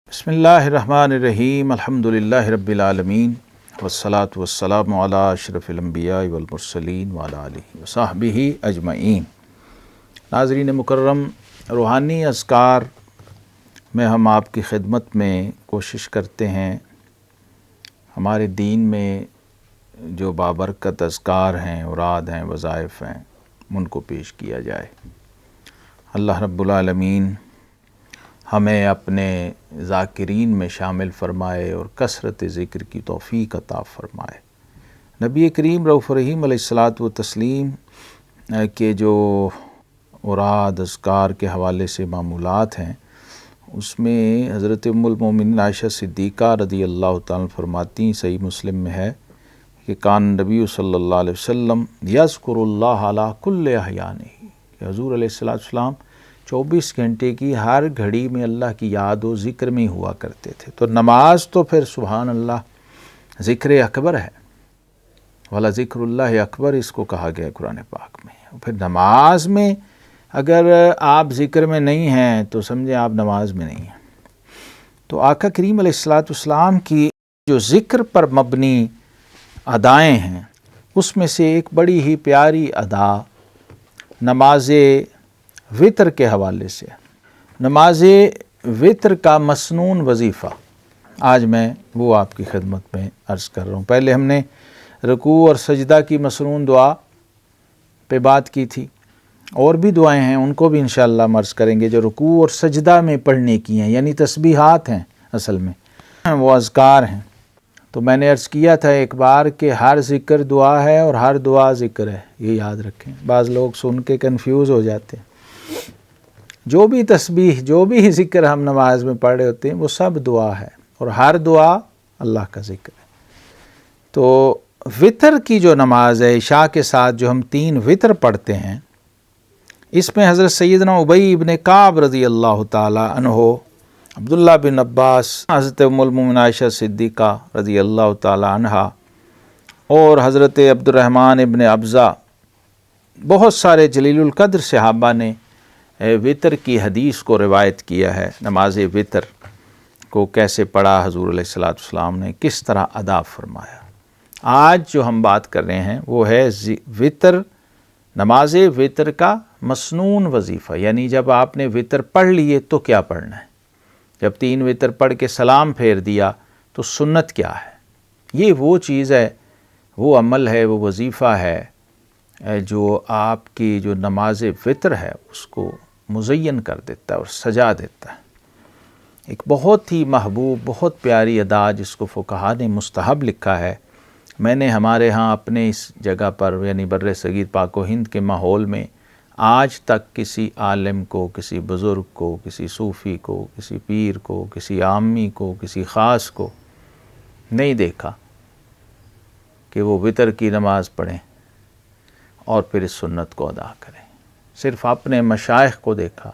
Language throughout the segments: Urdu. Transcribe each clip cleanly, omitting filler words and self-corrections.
بسم اللہ الرحمن الرحیم الحمدللہ رب العالمین والصلاة والسلام علی اشرف الانبیاء والمرسلین وعلی آلہ وصحبہ اجمعین۔ ناظرین مکرم، روحانی اذکار میں ہم آپ کی خدمت میں کوشش کرتے ہیں ہمارے دین میں جو بابرکت اذکار ہیں، اوراد ہیں، وظائف ہیں، ان کو پیش کیا جائے۔ اللہ رب العالمین ہمیں اپنے ذاکرین میں شامل فرمائے اور کثرت ذکر کی توفیق عطا فرمائے۔ نبی کریم رؤوف رحیم علیہ الصلاۃ والتسلیم کے جو اوراد اذکار کے حوالے سے معمولات ہیں، اس میں حضرت ام المومنین عائشہ صدیقہ رضی اللہ تعالیٰ فرماتی، صحیح مسلم میں ہے کہ کان نبی صلی اللہ علیہ وسلم یذکر اللہ علی کل احیانہ، کہ حضور علیہ السلام 24 گھنٹے کی ہر گھڑی میں اللہ کی یاد و ذکر میں ہوا کرتے تھے۔ تو نماز تو پھر سبحان اللہ ذکر اکبر ہے، والا ذکر اللہ اکبر اس کو کہا گیا ہے قرآن پاک میں۔ پھر نماز میں اگر آپ ذکر میں نہیں ہیں تو سمجھیں آپ نماز میں نہیں ہیں۔ تو آقا کریم علیہ السلام کی جو ذکر پر مبنی ادائیں ہیں، اس میں سے ایک بڑی ہی پیاری ادا نماز وطر کے حوالے سے، نماز وطر کا مسنون وظیفہ، آج میں وہ آپ کی خدمت میں عرض کر رہا ہوں۔ پہلے ہم نے رکوع اور سجدہ کی مسنون دعا پہ بات کی تھی، اور بھی دعائیں ہیں، ان کو بھی انشاءاللہ ہم عرض کریں گے جو رکوع اور سجدہ میں پڑھنے کی ہیں، یعنی تسبیحات ہیں، اصل میں وہ اذکار ہیں۔ تو میں نے عرض کیا تھا ایک بار کہ ہر ذکر دعا ہے اور ہر دعا ذکر ہے، یہ یاد رکھیں۔ بعض لوگ سن کے کنفیوز ہو جاتے ہیں۔ جو بھی تسبیح، جو بھی ذکر ہم نماز میں پڑھ رہے ہوتے ہیں، وہ سب دعا ہے، اور ہر دعا اللہ کا ذکر ہے۔ تو وطر کی جو نماز ہے، عشاء کے ساتھ جو ہم 3 وطر پڑھتے ہیں، اس میں حضرت سیدنا ابی ابن کعب رضی اللہ تعالی عنہ، عبداللہ بن عباس، حضرت ام المومنین عائشہ صدیقہ رضی اللہ تعالی عنہا، اور حضرت عبد الرحمن ابن ابزہ، بہت سارے جلیل القدر صحابہ نے وطر کی حدیث کو روایت کیا ہے۔ نماز وطر کو کیسے پڑھا حضور علیہ السلام نے، کس طرح ادا فرمایا۔ آج جو ہم بات کر رہے ہیں وہ ہے وطر، نماز وطر کا مسنون وظیفہ، یعنی جب آپ نے وطر پڑھ لیے تو کیا پڑھنا ہے، جب 3 وطر پڑھ کے سلام پھیر دیا تو سنت کیا ہے۔ یہ وہ چیز ہے، وہ عمل ہے، وہ وظیفہ ہے جو آپ کی جو نماز وطر ہے اس کو مزین کر دیتا ہے اور سجا دیتا ہے۔ ایک بہت ہی محبوب، بہت پیاری ادا جس کو فقہا نے مستحب لکھا ہے۔ میں نے ہمارے ہاں اپنے اس جگہ پر، یعنی بر صغیر پاک و ہند کے ماحول میں، آج تک کسی عالم کو، کسی بزرگ کو، کسی صوفی کو، کسی پیر کو، کسی عامی کو، کسی خاص کو نہیں دیکھا کہ وہ وطر کی نماز پڑھیں اور پھر اس سنت کو ادا کریں۔ صرف اپنے مشائخ کو دیکھا۔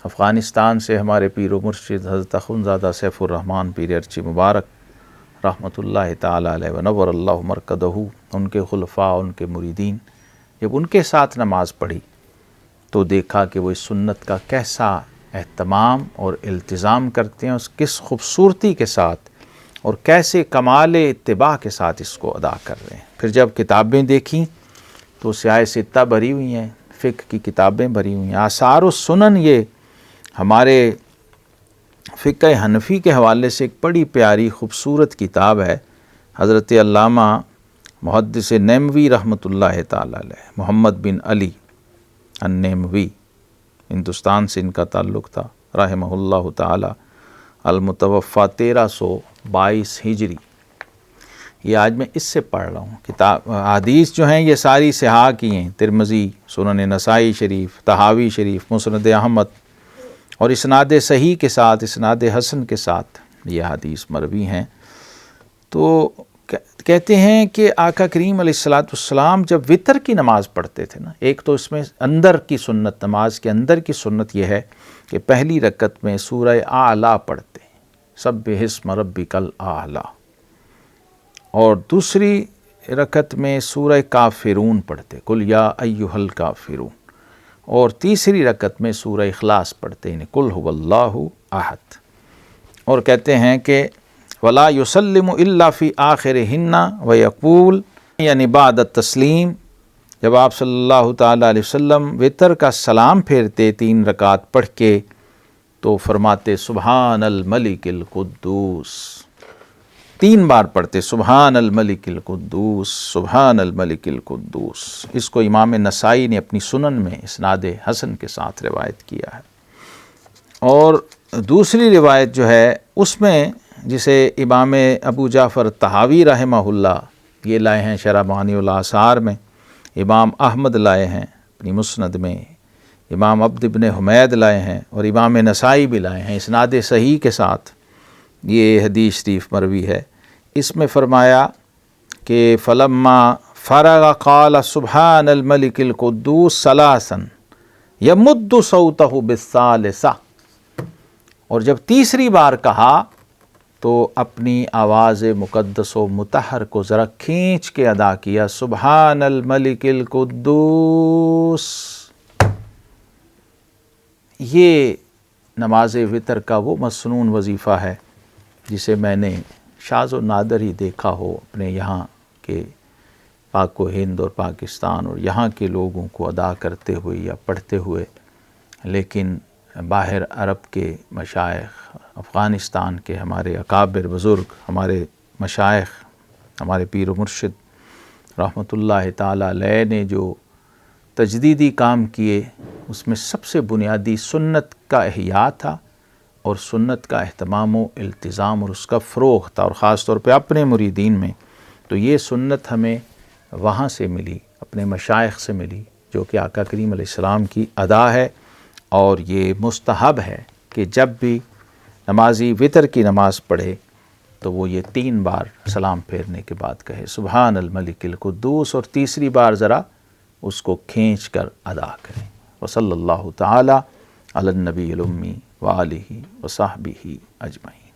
افغانستان سے ہمارے پیر و مرشد حضرت اخوندزادہ سیف الرحمن پیر ارچی مبارک رحمۃ اللہ تعالی علیہ ونور اللہ مرکدہ، ان کے خلفاء، ان کے مریدین، جب ان کے ساتھ نماز پڑھی تو دیکھا کہ وہ اس سنت کا کیسا اہتمام اور التزام کرتے ہیں، اس کس خوبصورتی کے ساتھ اور کیسے کمال اتباع کے ساتھ اس کو ادا کر رہے ہیں۔ پھر جب کتابیں دیکھیں تو سیاہ ستہ بھری ہوئی ہیں، فقہ کی کتابیں بھری ہوئی ہیں، آثار السنن، یہ ہمارے فقہ حنفی کے حوالے سے ایک بڑی پیاری خوبصورت کتاب ہے۔ حضرت علامہ محدث نیموی رحمۃ اللہ تعالی علیہ، محمد بن علی النیموی، ہندوستان سے ان کا تعلق تھا، رحمہ اللہ تعالی، المتوفی 1322 ہجری۔ یہ آج میں اس سے پڑھ رہا ہوں۔ کتاب حدیث جو ہیں یہ ساری صحاح کی ہیں، ترمذی، سنن نسائی شریف، طحاوی شریف، مسند احمد، اور اسناد صحیح کے ساتھ، اسناد حسن کے ساتھ یہ حدیث مروی ہیں۔ تو کہتے ہیں کہ آقا کریم علیہ السلام جب وطر کی نماز پڑھتے تھے نا، ایک تو اس میں اندر کی سنت، نماز کے اندر کی سنت یہ ہے کہ پہلی رکعت میں سورہ اعلیٰ پڑھتے ہیں، سبح اسم ربک الاعلیٰ، اور دوسری رکعت میں سورہ کافرون پڑھتے، قل یا ایھا الکافرون، اور تیسری رکعت میں سورہ اخلاص پڑھتے ہیں، قل ھو اللہ احد۔ اور کہتے ہیں کہ ولا یسلم الا فی آخرہن ویقول، یعنی بعد التسلیم، جب آپ صلی اللہ تعالیٰ علیہ وسلم وطر کا سلام پھیرتے 3 رکعت پڑھ کے تو فرماتے سبحان الملک القدوس، 3 بار پڑھتے سبحان الملک القدوس سبحان الملک القدوس۔ اس کو امام نسائی نے اپنی سنن میں اسناد حسن کے ساتھ روایت کیا ہے۔ اور دوسری روایت جو ہے اس میں، جسے امام ابو جعفر طحاوی رحمہ اللہ یہ لائے ہیں شرح معانی الآثار میں، امام احمد لائے ہیں اپنی مسند میں، امام عبد بن حمید لائے ہیں، اور امام نسائی بھی لائے ہیں اسناد صحیح کے ساتھ، یہ حدیث شریف مروی ہے۔ اس میں فرمایا کہ فلما فرغ قال سبحان الملک القدوس ثلاثا یمد صوتہ بالثالثہ، اور جب تیسری بار کہا تو اپنی آواز مقدس و مطہر کو ذرا کھینچ کے ادا کیا سبحان الملک القدوس۔ یہ نماز وطر کا وہ مسنون وظیفہ ہے جسے میں نے شاذ و نادر ہی دیکھا ہو اپنے یہاں کے پاک و ہند اور پاکستان اور یہاں کے لوگوں کو ادا کرتے ہوئے یا پڑھتے ہوئے، لیکن باہر عرب کے مشائخ، افغانستان کے ہمارے اکابر بزرگ، ہمارے مشائخ، ہمارے پیر و مرشد رحمۃ اللہ تعالیٰ علیہ نے جو تجدیدی کام کیے، اس میں سب سے بنیادی سنت کا احیاء تھا، اور سنت کا اہتمام و التزام اور اس کا فروغ تھا، اور خاص طور پہ اپنے مریدین میں۔ تو یہ سنت ہمیں وہاں سے ملی، اپنے مشائخ سے ملی، جو کہ آقا کریم علیہ السلام کی ادا ہے، اور یہ مستحب ہے کہ جب بھی نمازی وطر کی نماز پڑھے تو وہ یہ 3 بار سلام پھیرنے کے بعد کہے سبحان الملک القدوس، اور تیسری بار ذرا اس کو کھینچ کر ادا کریں۔ وصلی اللہ تعالی علی النبی الامی وآلہ وصحبہ اجمعین۔